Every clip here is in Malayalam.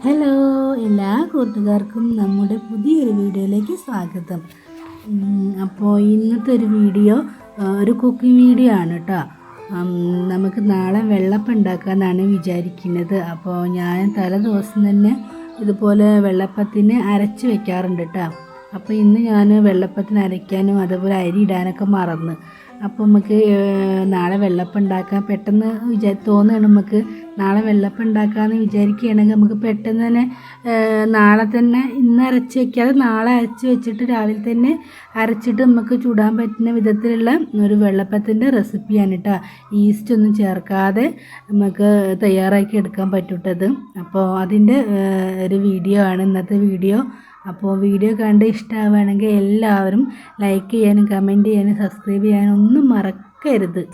ഹലോ, എല്ലാ കൂട്ടുകാർക്കും നമ്മുടെ പുതിയൊരു വീഡിയോയിലേക്ക് സ്വാഗതം. അപ്പോൾ ഇന്നത്തെ ഒരു വീഡിയോ ഒരു കുക്കിംഗ് വീഡിയോ ആണ് കേട്ടോ. നമുക്ക് നാളെ വെള്ളപ്പം ഉണ്ടാക്കാമെന്നാണ് വിചാരിക്കുന്നത്. അപ്പോൾ ഞാൻ തലേദിവസം തന്നെ ഇതുപോലെ വെള്ളപ്പത്തിന് അരച്ച് വെക്കാറുണ്ട് കേട്ടോ. അപ്പോൾ ഇന്ന് ഞാൻ വെള്ളപ്പത്തിന് അരയ്ക്കാനും അതുപോലെ അരി ഇടാനൊക്കെ മറന്ന്. അപ്പോൾ നമുക്ക് നാളെ വെള്ളപ്പം ഉണ്ടാക്കാൻ പെട്ടെന്ന് തോന്നുകയാണ്. നമുക്ക് നാളെ വെള്ളപ്പം ഉണ്ടാക്കാമെന്ന് വിചാരിക്കുകയാണെങ്കിൽ നമുക്ക് പെട്ടെന്ന് തന്നെ നാളെ തന്നെ ഇന്ന് അരച്ച് വെക്കാതെ നാളെ അരച്ച് വെച്ചിട്ട് രാവിലെ തന്നെ അരച്ചിട്ട് നമുക്ക് ചുടാൻ പറ്റുന്ന വിധത്തിലുള്ള ഒരു വെള്ളപ്പത്തിൻ്റെ റെസിപ്പിയാണ് കേട്ടോ. ഈസ്റ്റ് ഒന്നും ചേർക്കാതെ നമുക്ക് തയ്യാറാക്കി എടുക്കാൻ പറ്റൂട്ടത്. അപ്പോൾ അതിൻ്റെ ഒരു വീഡിയോ ആണ് ഇന്നത്തെ വീഡിയോ. അപ്പോൾ വീഡിയോ കണ്ട് ഇഷ്ടമാവുകയാണെങ്കിൽ എല്ലാവരും ലൈക്ക് ചെയ്യാനും കമൻറ്റ് ചെയ്യാനും സബ്സ്ക്രൈബ് ചെയ്യാനും ഒന്നും മറക്കരുത്.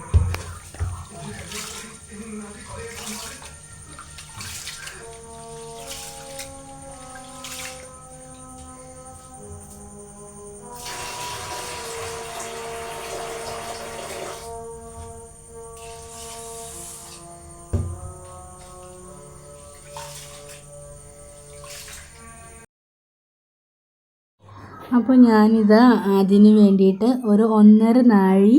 അപ്പോൾ ഞാനിതാ അതിന് വേണ്ടിയിട്ട് ഒരു 1.5 നാഴി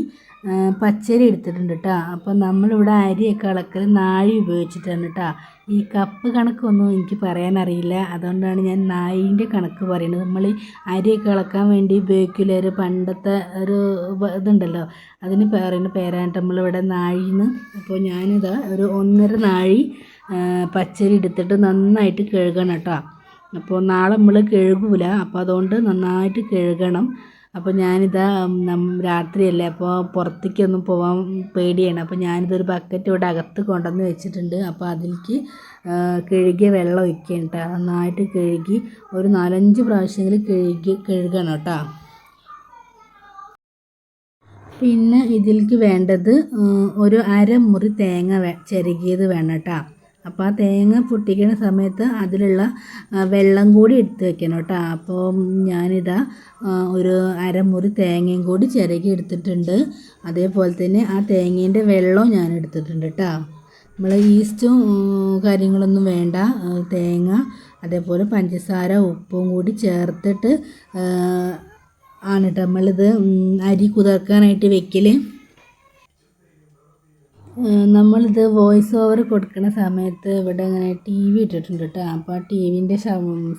പച്ചരി എടുത്തിട്ടുണ്ട് കേട്ടോ. അപ്പോൾ നമ്മളിവിടെ അരിയൊക്കെ അളക്കൽ നാഴി ഉപയോഗിച്ചിട്ടാണ് കേട്ടോ. ഈ കപ്പ് കണക്കൊന്നും എനിക്ക് പറയാനറിയില്ല, അതുകൊണ്ടാണ് ഞാൻ നാഴിൻ്റെ കണക്ക് പറയുന്നത്. നമ്മൾ ഈ അരിയൊക്കെ അളക്കാൻ വേണ്ടി ഉപയോഗിക്കില്ല, ഒരു പണ്ടത്തെ ഒരു ഇതുണ്ടല്ലോ, അതിന് പറയുന്ന പേരാണ് നമ്മളിവിടെ നാഴിന്ന്. അപ്പോൾ ഞാനിതാ ഒരു 1.5 നാഴി പച്ചരി എടുത്തിട്ട് നന്നായിട്ട് കഴുകണം കേട്ടോ. അപ്പോൾ നാളെ നമ്മൾ കഴുകൂല, അപ്പോൾ അതുകൊണ്ട് നന്നായിട്ട് കഴുകണം. അപ്പോൾ ഞാനിതാ രാത്രിയല്ലേ, അപ്പോൾ പുറത്തേക്കൊന്നും പോകാൻ പേടിയാണ്. അപ്പോൾ ഞാനിതൊരു ബക്കറ്റ് ഇവിടെ അകത്ത് കൊണ്ടുവന്ന് വെച്ചിട്ടുണ്ട്. അപ്പോൾ അതിലേക്ക് കഴുകിയ വെള്ളം ഒഴിക്കണം കേട്ടോ. നന്നായിട്ട് കഴുകി ഒരു 4-5 പ്രാവശ്യമെങ്കിലും കഴുകണം കേട്ടോ. പിന്നെ ഇതിലേക്ക് വേണ്ടത് ഒരു അരമുറി തേങ്ങ ചിരകിയത് വേണം കേട്ടോ. അപ്പോൾ ആ തേങ്ങ പൊട്ടിക്കുന്ന സമയത്ത് അതിലുള്ള വെള്ളം കൂടി എടുത്ത് വെക്കണം കേട്ടോ. അപ്പോൾ ഞാനിതാ ഒരു അരമുറി തേങ്ങയും കൂടി ചിരകി എടുത്തിട്ടുണ്ട്. അതേപോലെ തന്നെ ആ തേങ്ങേൻ്റെ വെള്ളവും ഞാൻ എടുത്തിട്ടുണ്ട് കേട്ടോ. നമ്മൾ ഈസ്റ്റും കാര്യങ്ങളൊന്നും വേണ്ട, തേങ്ങ അതേപോലെ പഞ്ചസാര ഉപ്പും കൂടി ചേർത്തിട്ട് ആണ് കേട്ടോ നമ്മളിത് അരി കുതിർക്കാനായിട്ട് വെക്കൽ. നമ്മളിത് വോയിസ് ഓവർ കൊടുക്കുന്ന സമയത്ത് ഇവിടെ ഇങ്ങനെ TV ഇട്ടിട്ടുണ്ട് കേട്ടോ. അപ്പോൾ ആ TVൻ്റെ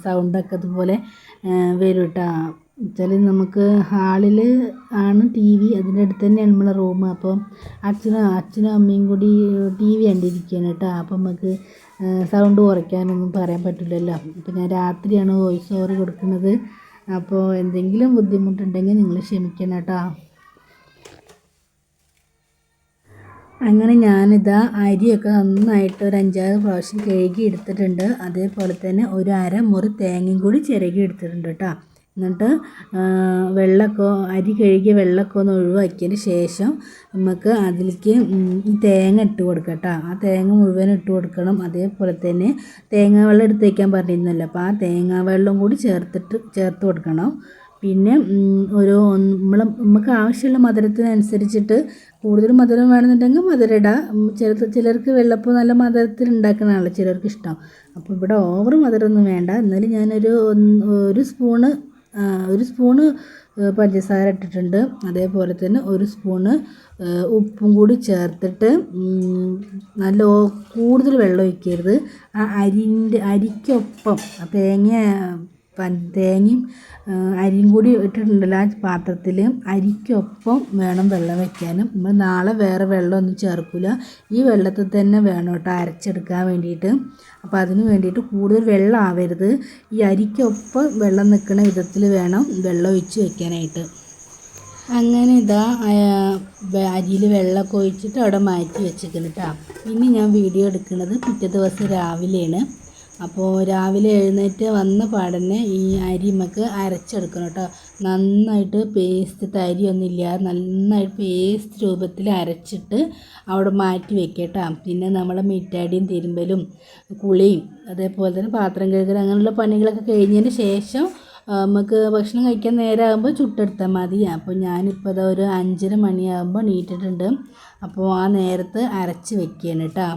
സൗണ്ടൊക്കെ അതുപോലെ വരും കേട്ടോ. വെച്ചാൽ നമുക്ക് ഹാളിൽ ആണ് TV, അതിൻ്റെ അടുത്ത് തന്നെയാണ് നമ്മളെ റൂം. അപ്പോൾ അച്ഛനും അമ്മയും കൂടി TV കണ്ടിരിക്കുകയാണ് കേട്ടോ. അപ്പോൾ നമുക്ക് സൗണ്ട് കുറയ്ക്കാനൊന്നും പറയാൻ പറ്റില്ലല്ലോ. അപ്പോൾ ഞാൻ രാത്രിയാണ് വോയിസ് ഓവർ കൊടുക്കുന്നത്. അപ്പോൾ എന്തെങ്കിലും ബുദ്ധിമുട്ടുണ്ടെങ്കിൽ നിങ്ങൾ ക്ഷമിക്കണം കേട്ടോ. അങ്ങനെ ഞാനിതാ അരിയൊക്കെ നന്നായിട്ട് ഒരു 5-6 പ്രാവശ്യം കഴുകി എടുത്തിട്ടുണ്ട്. അതേപോലെ തന്നെ ഒരു അരമുറി തേങ്ങയും കൂടി ചിരകി എടുത്തിട്ടുണ്ട് കേട്ടോ. എന്നിട്ട് അരി കഴുകിയ വെള്ളമൊക്കെ ഒന്ന് ഒഴിവാക്കിയതിന് ശേഷം നമുക്ക് അതിലേക്ക് ഈ തേങ്ങ ഇട്ട് കൊടുക്കാം കേട്ടോ. ആ തേങ്ങ മുഴുവൻ ഇട്ട് കൊടുക്കണം. അതേപോലെ തന്നെ തേങ്ങ വെള്ളം എടുത്ത് വയ്ക്കാൻ പറഞ്ഞിരുന്നല്ലോ, അപ്പോൾ ആ തേങ്ങ വെള്ളം കൂടി ചേർത്ത് കൊടുക്കണം. പിന്നെ നമുക്ക് ആവശ്യമുള്ള മധുരത്തിനനുസരിച്ചിട്ട് കൂടുതൽ മധുരം വേണമെന്നുണ്ടെങ്കിൽ മധുരം ഇടാം. ചിലർക്ക് വെള്ളപ്പം നല്ല മധുരത്തിൽ ഉണ്ടാക്കുന്നതാണല്ലോ ചിലർക്ക് ഇഷ്ടം. അപ്പോൾ ഇവിടെ ഓവർ മധുരമൊന്നും വേണ്ട. എന്നാലും ഞാനൊരു ഒരു സ്പൂണ് പഞ്ചസാര ഇട്ടിട്ടുണ്ട്. അതേപോലെ തന്നെ ഒരു സ്പൂണ് ഉപ്പും കൂടി ചേർത്തിട്ട് നല്ല കൂടുതൽ വെള്ളം ഒഴിക്കരുത്. ആ അരിക്കൊപ്പം തേങ്ങയും അരിയും കൂടി ഇട്ടിട്ടുണ്ടല്ലോ ആ പാത്രത്തിൽ, അരിക്കൊപ്പം വേണം വെള്ളം വയ്ക്കാനും. നമ്മൾ നാളെ വേറെ വെള്ളമൊന്നും ചേർക്കില്ല, ഈ വെള്ളത്തിൽ തന്നെ വേണം കേട്ടോ അരച്ചെടുക്കാൻ വേണ്ടിയിട്ട്. അപ്പോൾ അതിന് വേണ്ടിയിട്ട് കൂടുതൽ വെള്ളം ആവരുത്, ഈ അരിക്കൊപ്പം വെള്ളം നിൽക്കുന്ന വിധത്തിൽ വേണം വെള്ളം ഒഴിച്ച് വയ്ക്കാനായിട്ട്. അങ്ങനെ ഇതാ അരിയിൽ വെള്ളമൊക്കെ ഒഴിച്ചിട്ട് അവിടെ മാറ്റി വെച്ചിരിക്കണം കേട്ടോ. ഇനി ഞാൻ വീഡിയോ എടുക്കുന്നത് പിറ്റേ ദിവസം രാവിലെയാണ്. അപ്പോൾ രാവിലെ എഴുന്നേറ്റ് വന്ന പാടന്നെ ഈ അരി നമുക്ക് അരച്ചെടുക്കണം കേട്ടോ. നന്നായിട്ട് പേസ്റ്റ്, തരിയൊന്നും ഇല്ലാതെ നന്നായിട്ട് പേസ്റ്റ് രൂപത്തിൽ അരച്ചിട്ട് അവിടെ മാറ്റി വെക്കുക കേട്ടോ. പിന്നെ നമ്മൾ മിറ്റാടിയും തിരുമ്പലും കുളിയും അതേപോലെ തന്നെ പാത്രം കഴുകൽ അങ്ങനെയുള്ള പണികളൊക്കെ കഴിഞ്ഞതിന് ശേഷം നമുക്ക് ഭക്ഷണം കഴിക്കാൻ നേരമാകുമ്പോൾ ചുട്ടെടുത്താൽ മതി. അപ്പോൾ ഞാനിപ്പോൾ അതാ ഒരു 5:30 മണിയാകുമ്പോൾ എണീറ്റിട്ടുണ്ട്. അപ്പോൾ ആ നേരത്ത് അരച്ച് വെക്കുകയാണ് കേട്ടോ.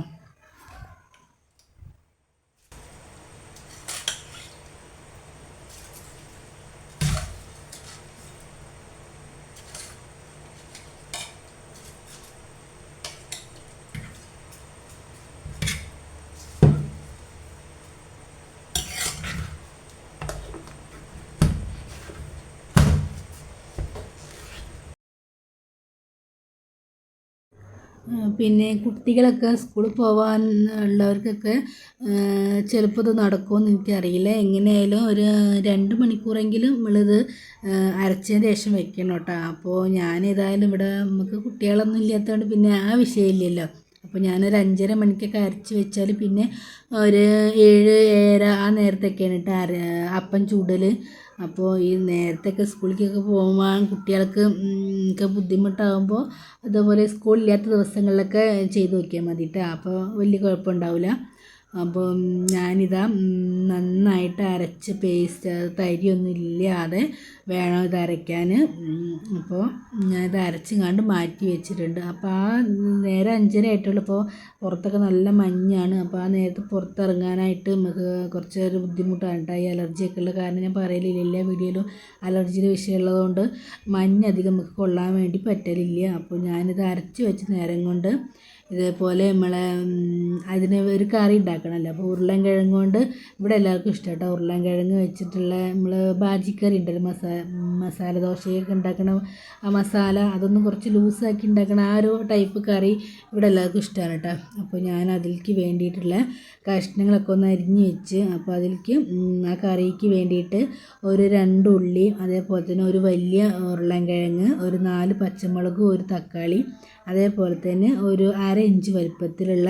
പിന്നെ കുട്ടികളൊക്കെ സ്കൂളിൽ പോകാൻ ഉള്ളവർക്കൊക്കെ ചിലപ്പോൾ ഇത് നടക്കുമെന്ന് എനിക്കറിയില്ല. എങ്ങനെയായാലും ഒരു 2 മണിക്കൂറെങ്കിലും നമ്മളിത് അരച്ചതിന് ശേഷം വെക്കണം കേട്ടോ. അപ്പോൾ ഞാനേതായാലും ഇവിടെ നമുക്ക് കുട്ടികളൊന്നും ഇല്ലാത്തതുകൊണ്ട് പിന്നെ ആ വിഷയമില്ലല്ലോ. അപ്പോൾ ഞാനൊരു 5:30 മണിക്കൊക്കെ അരച്ച് വെച്ചാൽ പിന്നെ ഒരു 7, 7:30 ആ നേരത്തൊക്കെയാണ് കേട്ടോ അപ്പം ചൂടൽ. അപ്പോൾ ഈ നേരത്തെയൊക്കെ സ്കൂളിലേക്കൊക്കെ പോകാൻ കുട്ടികൾക്ക് ഒക്കെ ബുദ്ധിമുട്ടാകുമ്പോൾ അതുപോലെ സ്കൂളില്ലാത്ത ദിവസങ്ങളിലൊക്കെ ചെയ്ത് നോക്കിയാൽ മതി കേട്ടോ. അപ്പോൾ വലിയ കുഴപ്പമുണ്ടാവില്ല. അപ്പോൾ ഞാനിതാ നന്നായിട്ട് അരച്ച് പേസ്റ്റ്, തരിയൊന്നും ഇല്ലാതെ വേണം ഇത് അരയ്ക്കാൻ. അപ്പോൾ ഞാനിത് അരച്ചിങ്ങാണ്ട് മാറ്റി വെച്ചിട്ടുണ്ട്. അപ്പോൾ ആ നേരെ 5:30 ആയിട്ടുള്ളൂ. ഇപ്പോൾ പുറത്തൊക്കെ നല്ല മഞ്ഞാണ്. അപ്പോൾ ആ നേരത്ത് പുറത്തിറങ്ങാനായിട്ട് നമുക്ക് കുറച്ചൊരു ബുദ്ധിമുട്ടാണ് കേട്ടോ. ഈ അലർജിയൊക്കെ ഉള്ള കാരണം ഞാൻ പറയലില്ല എല്ലാ വീഡിയോയിലും. അലർജിയുടെ വിഷയമുള്ളതുകൊണ്ട് മഞ്ഞധികം നമുക്ക് കൊള്ളാൻ വേണ്ടി പറ്റലില്ല. അപ്പോൾ ഞാനിത് അരച്ച് വെച്ച നേരം കൊണ്ട് ഇതേപോലെ നമ്മളെ അതിന് ഒരു കറി ഉണ്ടാക്കണമല്ലോ. അപ്പോൾ ഉരുളൻകിഴങ്ങ് കൊണ്ട് ഇവിടെ എല്ലാവർക്കും ഇഷ്ടം കേട്ടോ. ഉരുളൻകിഴങ്ങ് വെച്ചിട്ടുള്ള നമ്മൾ ബാജിക്കറി ഉണ്ടല്ലോ, മസാല ദോശയൊക്കെ ഉണ്ടാക്കണ ആ മസാല, അതൊന്നും കുറച്ച് ലൂസാക്കി ഉണ്ടാക്കണ ആ ഒരു ടൈപ്പ് കറി ഇവിടെ എല്ലാവർക്കും ഇഷ്ടമാണ് കേട്ടോ. അപ്പോൾ ഞാൻ അതിലേക്ക് വേണ്ടിയിട്ടുള്ള കഷ്ണങ്ങളൊക്കെ ഒന്ന് അരിഞ്ഞ് വെച്ച്, അപ്പോൾ അതിലേക്ക് ആ കറിക്ക് വേണ്ടിയിട്ട് ഒരു 2 ഉള്ളി, അതേപോലെ തന്നെ ഒരു വലിയ ഉരുളൻകിഴങ്ങ്, ഒരു 4 പച്ചമുളക്, ഒരു തക്കാളി, അതേപോലെ തന്നെ ഒരു 1/2 ഇഞ്ച് വലുപ്പത്തിലുള്ള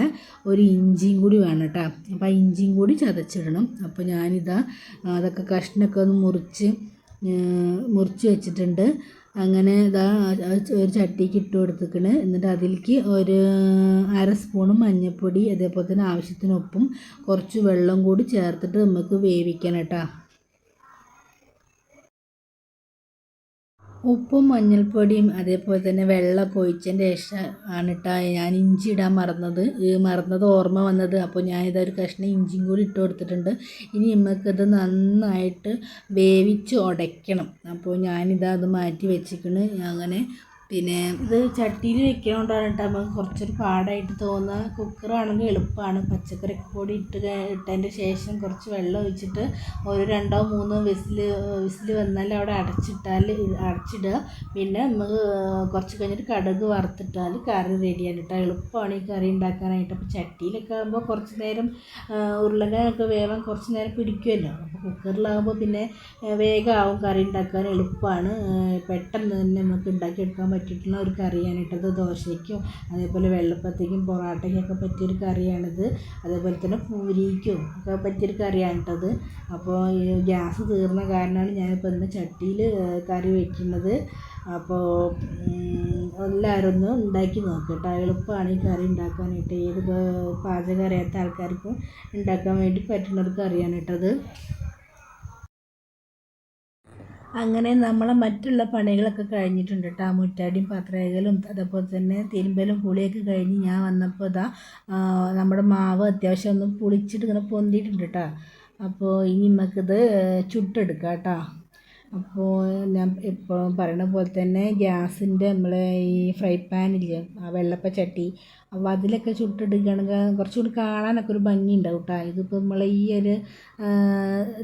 ഒരു ഇഞ്ചിയും കൂടി വേണം കേട്ടോ. അപ്പോൾ ആ ഇഞ്ചിയും കൂടി ചതച്ചിടണം. അപ്പോൾ ഞാനിതാ അതൊക്കെ കഷ്ണമൊക്കെ ഒന്ന് മുറിച്ച് വെച്ചിട്ടുണ്ട്. അങ്ങനെ ഇതാ ഒരു ചട്ടിക്ക് ഇട്ട് കൊടുത്തിക്കണ്. എന്നിട്ട് അതിലേക്ക് ഒരു 1/2 സ്പൂൺ മഞ്ഞൾപ്പൊടി, അതേപോലെ തന്നെ ആവശ്യത്തിന് ഉപ്പും കുറച്ച് വെള്ളം കൂടി ചേർത്തിട്ട് നമുക്ക് വേവിക്കണം കേട്ടോ. ഉപ്പും മഞ്ഞൾപ്പൊടിയും അതേപോലെ തന്നെ വെള്ളമൊക്കെ ഒഴിച്ചതിൻ്റെ ശേഷം ആണ് കേട്ടോ ഞാൻ ഇഞ്ചി ഇടാൻ മറന്നത് ഓർമ്മ വന്നത്. അപ്പോൾ ഞാനിതൊരു കഷ്ണം ഇഞ്ചിയും കൂടി ഇട്ട് കൊടുത്തിട്ടുണ്ട്. ഇനി നമുക്കിത് നന്നായിട്ട് വേവിച്ച് ഉടയ്ക്കണം. അപ്പോൾ ഞാനിതാ അത് മാറ്റി വെച്ചിരിക്കണ്. അങ്ങനെ പിന്നെ ഇത് ചട്ടിയിൽ വെക്കണോണ്ടാണ് കേട്ടോ നമുക്ക് കുറച്ചൊരു പാടായിട്ട് തോന്നുക. കുക്കറാണെങ്കിൽ എളുപ്പമാണ്. പച്ചക്കറിയൊക്കെ കൂടി ഇട്ടതിൻ്റെ ശേഷം കുറച്ച് വെള്ളം ഒഴിച്ചിട്ട് ഒരു 2 3 വിസിൽ വന്നാൽ അവിടെ അടച്ചിടുക. പിന്നെ നമുക്ക് കുറച്ച് കഴിഞ്ഞിട്ട് കടുക് വറുത്തിട്ടാൽ കറി റെഡിയാണ് കേട്ടോ. എളുപ്പമാണ് ഈ കറി ഉണ്ടാക്കാനായിട്ട്. അപ്പോൾ ചട്ടിയിലൊക്കെ ആകുമ്പോൾ കുറച്ച് നേരം ഉരുളക്കിഴങ്ങൊക്കെ വേവാൻ കുറച്ച് നേരം പിടിക്കുമല്ലോ. അപ്പോൾ കുക്കറിലാകുമ്പോൾ പിന്നെ വേഗമാവും, കറി ഉണ്ടാക്കാൻ എളുപ്പമാണ്. പെട്ടെന്ന് തന്നെ നമുക്ക് ഉണ്ടാക്കിയെടുക്കാൻ പറ്റിയിട്ടുള്ള ഒരു കറിയാണ് കേട്ടത്. ദോശയ്ക്കും അതേപോലെ വെള്ളപ്പത്തേക്കും പൊറാട്ടയ്ക്കൊക്കെ പറ്റിയൊരു കറിയാണിത്. അതേപോലെ തന്നെ പൂരിക്കും ഒക്കെ പറ്റിയൊരു കറിയാണ് കേട്ടത്. അപ്പോൾ ഈ ഗ്യാസ് തീർന്ന കാരണമാണ് ഞാനിപ്പോൾ ഇന്ന് ചട്ടിയിൽ കറി വയ്ക്കുന്നത്. അപ്പോൾ എല്ലാവരും ഒന്ന് ഉണ്ടാക്കി നോക്കുക കേട്ടോ. എളുപ്പമാണ് ഈ കറി ഉണ്ടാക്കാനായിട്ട്. ഏത് പാചകം അറിയാത്ത ആൾക്കാർക്കും ഉണ്ടാക്കാൻ വേണ്ടി പറ്റുന്നൊരു കറിയാണ് കേട്ടത്. അങ്ങനെ നമ്മളെ മറ്റുള്ള പണികളൊക്കെ കഴിഞ്ഞിട്ടുണ്ട് കേട്ടോ. മുറ്റടിയും പാത്രം കഴുകലും അതേപോലെ തന്നെ തിരുമ്പലും കുളിയൊക്കെ കഴിഞ്ഞ് ഞാൻ വന്നപ്പോൾ ഇതാ നമ്മുടെ മാവ് അത്യാവശ്യം ഒന്ന് പുളിച്ചിട്ട് ഇങ്ങനെ പൊന്തിയിട്ടുണ്ട് കേട്ടോ. അപ്പോൾ ഇനി നമുക്കിത് ചുട്ടെടുക്കാം കേട്ടോ. അപ്പോൾ ഞാൻ എപ്പോഴും പറയണ പോലെ തന്നെ ഗ്യാസിൻ്റെ നമ്മളെ ഈ ഫ്രൈ പാനില്ലേ, ആ വെള്ളപ്പച്ചട്ടി, അപ്പോൾ അതിലൊക്കെ ചുട്ടെടുക്കുകയാണെങ്കിൽ കുറച്ചുകൂടി കാണാനൊക്കെ ഒരു ഭംഗി ഉണ്ടാവും കേട്ടോ. ഇതിപ്പോൾ നമ്മൾ ഈ ഒരു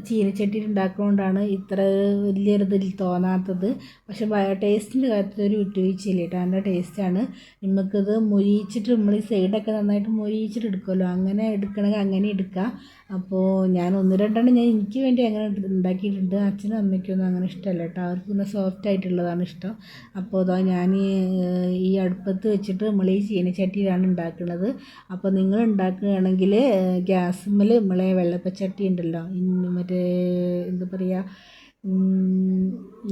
ചീനച്ചട്ടിയിൽ ഉണ്ടാക്കുന്നതുകൊണ്ടാണ് ഇത്ര വലിയൊരു ഇതിൽ തോന്നാത്തത്. പക്ഷെ ടേസ്റ്റിൻ്റെ കാര്യത്തിൽ ഒരു വിട്ടുവീഴ്ചയില്ല കേട്ടോ. നല്ല ടേസ്റ്റാണ്. നമുക്കിത് മൊരിയിച്ചിട്ട് നമ്മൾ ഈ സൈഡൊക്കെ നന്നായിട്ട് മൊരിയിച്ചിട്ട് എടുക്കുമല്ലോ, അങ്ങനെ എടുക്കണമെങ്കിൽ അങ്ങനെ എടുക്കാം. അപ്പോൾ ഞാൻ 1 2 ഞാൻ എനിക്ക് വേണ്ടി അങ്ങനെ ഉണ്ടാക്കിയിട്ടുണ്ട്. അച്ഛനും അമ്മയ്ക്കൊന്നും അങ്ങനെ ഇഷ്ടമല്ല കേട്ടോ. അവർക്ക് പിന്നെ സോഫ്റ്റ് ആയിട്ടുള്ളതാണ് ഇഷ്ടം. അപ്പോൾ ഇതാ ഞാൻ ഈ അടുപ്പത്ത് വെച്ചിട്ട് നമ്മൾ ഈ ചീനച്ചട്ടിയിലാണ് ഉണ്ടാക്കുന്നത്. അപ്പോൾ നിങ്ങൾ ഉണ്ടാക്കുകയാണെങ്കിൽ ഗ്യാസുമ്മൽ നമ്മളെ വെള്ളപ്പച്ചട്ടി ഉണ്ടല്ലോ, മറ്റേ എന്താ പറയുക,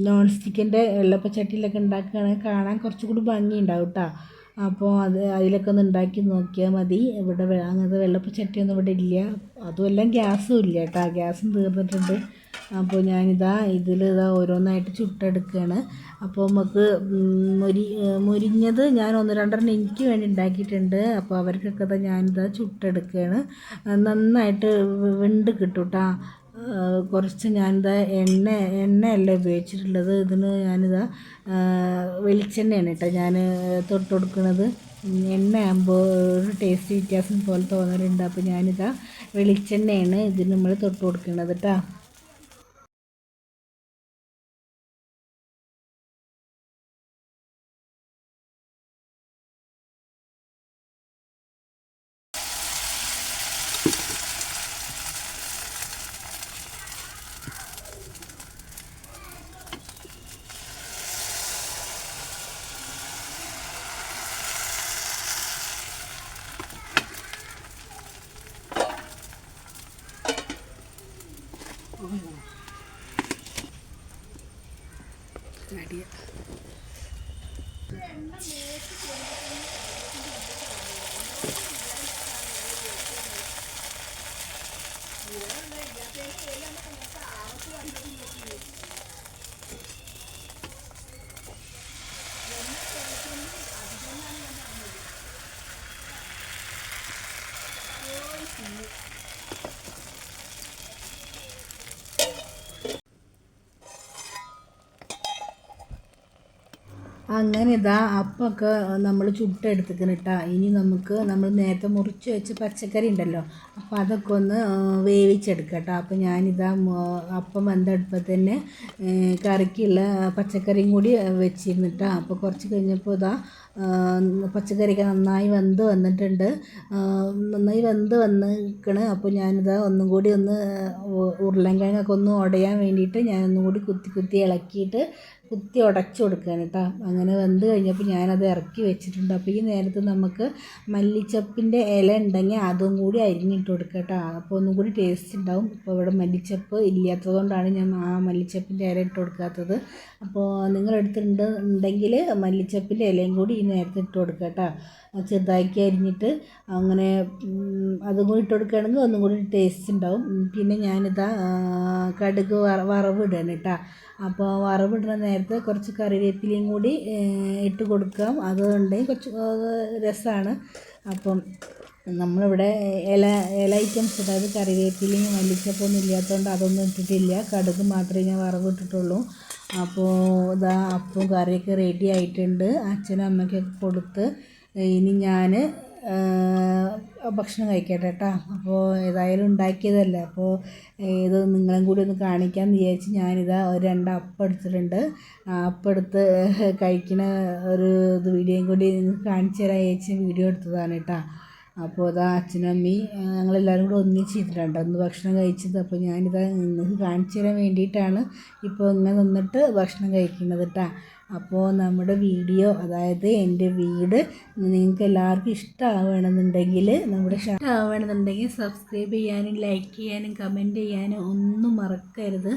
നോൺ സ്റ്റിക്കിൻ്റെ വെള്ളപ്പച്ചട്ടിയിലൊക്കെ ഉണ്ടാക്കുകയാണെങ്കിൽ കാണാൻ കുറച്ചുകൂടി ഭംഗി ഉണ്ടാവും കേട്ടോ. അപ്പോൾ അതിലൊക്കെ ഒന്ന് ഉണ്ടാക്കി നോക്കിയാൽ മതി. ഇവിടെ അങ്ങനത്തെ വെള്ളപ്പച്ചട്ടിയൊന്നും ഇവിടെ ഇല്ല. അതുമെല്ലാം ഗ്യാസും ഇല്ല കേട്ടോ. ഗ്യാസും തീർന്നിട്ടുണ്ട്. അപ്പോൾ ഞാനിതാ ഓരോന്നായിട്ട് ചുട്ടെടുക്കുകയാണ്. അപ്പോൾ നമുക്ക് മുരിഞ്ഞത് ഞാൻ 1 2 എനിക്ക് വേണ്ടി ഉണ്ടാക്കിയിട്ടുണ്ട്. അപ്പോൾ അവർക്കൊക്കെ ഞാനിതാ ചുട്ടെടുക്കുകയാണ്. നന്നായിട്ട് വെന്ത് കിട്ടും കേട്ടോ. കുറച്ച് ഞാനിതാ എണ്ണയല്ല ഉപയോഗിച്ചിട്ടുള്ളത്. ഇതിന് ഞാനിതാ വെളിച്ചെണ്ണയാണ് കേട്ടോ ഞാൻ തൊട്ട് കൊടുക്കുന്നത്. എണ്ണയാകുമ്പോൾ ഒരു ടേസ്റ്റ് വ്യത്യാസം പോലെ തോന്നലുണ്ട്. അപ്പോൾ ഞാനിതാ വെളിച്ചെണ്ണയാണ് ഇതിന് നമ്മൾ തൊട്ട് കൊടുക്കുന്നത് കേട്ടോ. ചെയ്യാം. അങ്ങനെ ഇതാ അപ്പമൊക്കെ നമ്മൾ ചുട്ടെടുത്തിക്കണം കേട്ടോ. ഇനി നമുക്ക് നമ്മൾ നേരത്തെ മുറിച്ച് വെച്ച പച്ചക്കറി ഉണ്ടല്ലോ, അപ്പോൾ അതൊക്കെ ഒന്ന് വേവിച്ചെടുക്കാം കേട്ടോ. അപ്പോൾ ഞാനിതാ അപ്പം വെന്തടുപ്പത്ത് തന്നെ കറിക്കുള്ള പച്ചക്കറിയും കൂടി വെച്ചിരുന്നു കേട്ടോ. അപ്പോൾ കുറച്ച് കഴിഞ്ഞപ്പോൾ ഇതാ പച്ചക്കറിയൊക്കെ നന്നായി വെന്ത് വന്നിട്ടുണ്ട്, നന്നായി വെന്ത് വന്നിരിക്കണ്. അപ്പോൾ ഞാനിതാ ഒന്നും കൂടി ഒന്ന് ഉരുളൻകിഴങ്ങൊക്കെ ഒന്ന് ഉടയാൻ വേണ്ടിയിട്ട് ഞാനൊന്നും കൂടി കുത്തി ഇളക്കിയിട്ട് കുത്തി ഉടച്ചു കൊടുക്കുകയാണ് കേട്ടോ. അങ്ങനെ വെന്ത് കഴിഞ്ഞപ്പോൾ ഞാനത് ഇറക്കി വെച്ചിട്ടുണ്ട്. അപ്പോൾ ഈ നേരത്ത് നമുക്ക് മല്ലിച്ചപ്പിൻ്റെ ഇല ഉണ്ടെങ്കിൽ അതും കൂടി അരിഞ്ഞിട്ട് കൊടുക്കുക കേട്ടോ. അപ്പോൾ ഒന്നും കൂടി ടേസ്റ്റ് ഉണ്ടാവും. ഇപ്പോൾ ഇവിടെ മല്ലിച്ചപ്പ് ഇല്ലാത്തത് കൊണ്ടാണ് ഞാൻ ആ മല്ലിച്ചപ്പിൻ്റെ ഇല ഇട്ട് കൊടുക്കാത്തത്. അപ്പോൾ നിങ്ങളെടുത്തിട്ടുണ്ടെങ്കിൽ മല്ലിച്ചപ്പിൻ്റെ ഇലയും കൂടി ഈ നേരത്തെ ഇട്ട് കൊടുക്കുക കേട്ടോ. ചെറുതാക്കി അരിഞ്ഞിട്ട് അങ്ങനെ അതും കൂടി ഇട്ട് കൊടുക്കുകയാണെങ്കിൽ ഒന്നും കൂടി ടേസ്റ്റ് ഉണ്ടാവും. പിന്നെ ഞാനിതാ കടുക് വറവിടാണ് കേട്ടോ. അപ്പോൾ വറവിടുന്ന നേരത്തെ കുറച്ച് കറിവേപ്പിലയും കൂടി ഇട്ട് കൊടുക്കാം, അതുകൊണ്ടെങ്കിൽ കുറച്ച് രസമാണ്. അപ്പം നമ്മളിവിടെ ഇല ഐറ്റംസ്, അതായത് കറിവേപ്പിലയും മല്ലിച്ചപ്പൊന്നും ഇല്ലാത്തതുകൊണ്ട് അതൊന്നും ഇട്ടിട്ടില്ല, കടുക് മാത്രമേ ഞാൻ വറവിട്ടിട്ടുള്ളൂ. അപ്പോൾ ഇതാ അപ്പം കറിയൊക്കെ റെഡി ആയിട്ടുണ്ട്. അച്ഛനും അമ്മയ്ക്കൊക്കെ കൊടുത്ത് ഇനി ഞാൻ ഭക്ഷണം കഴിക്കട്ടെ കേട്ടോ. അപ്പോൾ ഏതായാലും ഉണ്ടാക്കിയതല്ലേ, അപ്പോൾ ഇത് നിങ്ങളും കൂടി ഒന്ന് കാണിക്കാമെന്ന് വിചാരിച്ച് ഞാനിതാ ഒരു 2 അപ്പം എടുത്തിട്ടുണ്ട്. അപ്പം എടുത്ത് കഴിക്കുന്ന ഒരു വീഡിയോയും കൂടി കാണിച്ചു തരാൻ വിചാരിച്ച് വീഡിയോ എടുത്തതാണ് കേട്ടോ. അപ്പോൾ ഇതാ അച്ഛനും അമ്മയും ഞങ്ങളെല്ലാവരും കൂടെ ഒന്നിച്ചിരുന്നുണ്ട് ഒന്ന് ഭക്ഷണം കഴിച്ചത്. അപ്പോൾ ഞാനിതാ നിങ്ങൾക്ക് കാണിച്ചു തരാൻ വേണ്ടിയിട്ടാണ് ഇപ്പോൾ ഇങ്ങനെ നിന്നിട്ട് ഭക്ഷണം കഴിക്കുന്നത് കേട്ടോ. അപ്പോൾ നമ്മുടെ വീഡിയോ, അതായത് എൻ്റെ വീട് നിങ്ങൾക്ക് എല്ലാവർക്കും ഇഷ്ടമാവുകയാണെന്നുണ്ടെങ്കിൽ സബ്സ്ക്രൈബ് ചെയ്യാനും ലൈക്ക് ചെയ്യാനും കമൻറ്റ് ചെയ്യാനും ഒന്നും മറക്കരുത്.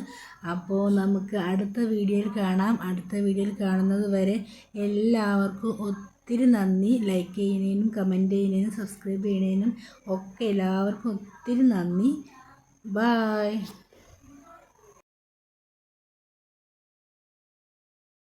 അപ്പോൾ നമുക്ക് അടുത്ത വീഡിയോയിൽ കാണാം. അടുത്ത വീഡിയോയിൽ കാണുന്നത് വരെ എല്ലാവർക്കും ഒത്തിരി നന്ദി. ലൈക്ക് ചെയ്യുന്നതിനും കമൻറ്റ് ചെയ്യുന്നതിനും സബ്സ്ക്രൈബ് ചെയ്യുന്നതിനും ഒക്കെ എല്ലാവർക്കും ഒത്തിരി നന്ദി. ബായ്.